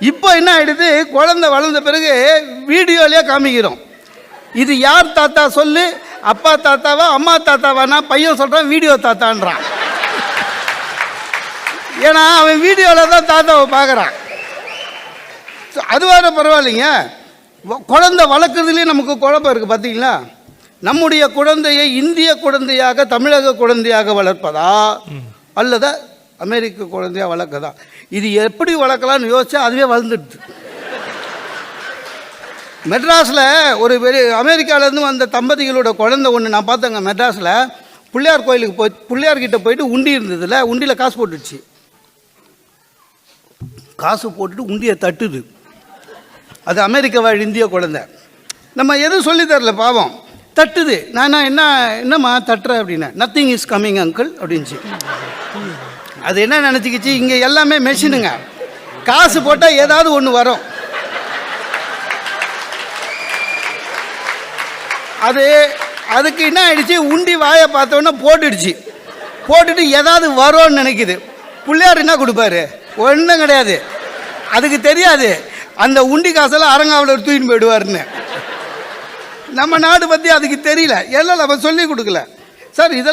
இப்போ என்ன ஆகிடுது, குழந்தை வளர்ந்த பிறகு வீடியோலேயே காமிக்கிறோம். இது யார் தாத்தா சொல்லு, அப்பா தாத்தாவா அம்மா தாத்தாவானா? பையன் சொல்கிறான் வீடியோ தாத்தான்றான். ஏன்னா அவன் வீடியோவில் தான் தாத்தாவை பார்க்குறான். அது வேறு பரவாயில்லைங்க. குழந்தை வளர்க்குறதுலேயே நமக்கு குழப்பம் இருக்குது பார்த்தீங்களா? நம்முடைய குழந்தையை இந்திய குழந்தையாக தமிழக குழந்தையாக வளர்ப்பதா அல்லது அமெரிக்க குழந்தையாக வளர்க்கதா? இது எப்படி வளர்க்கலான்னு யோசிச்சா அதுவே வளர்ந்துடுது. மெட்ராஸில் ஒரு பெரிய அமெரிக்காவிலேருந்து வந்த தம்பதிகளோட குழந்தை ஒன்று நான் பார்த்தேங்க. மெட்ராஸில் பிள்ளையார் கோயிலுக்கு போய் பிள்ளையார்கிட்ட போயிட்டு உண்டி இருந்ததில்ல, உண்டியில் காசு போட்டுடுச்சு. காசு போட்டுட்டு உண்டியை தட்டுது. அது அமெரிக்க வாழ் இந்திய குழந்தை. நம்ம எதுவும் சொல்லி தரல, பாவம் தட்டுது. நான் என்னம்மா தட்டுற அப்படின்னா, நத்திங் இஸ் கம்மிங் அங்கிள் அப்படின்ச்சு. அது என்ன நினச்சிக்கிச்சு, இங்கே எல்லாமே மெஷினுங்க, காசு போட்டால் ஏதாவது ஒன்று வரும். அதுக்கு என்ன ஆயிடுச்சு, உண்டி வாயை பார்த்தோன்னே போட்டுடுச்சு. போட்டுட்டு ஏதாவது வரும்னு நினைக்குது. பிள்ளையார் என்ன கொடுப்பாரு? ஒன்றும் கிடையாது. அதுக்கு தெரியாது அந்த உண்டி காசெல்லாம் அரங்காவில் தூக்கின்னு போயிடுவார்னு. நம்ம நாடு பற்றி அதுக்கு தெரியல, எல்லாம் நம்ம சொல்லி கொடுக்கல சார். இதெல்லாம்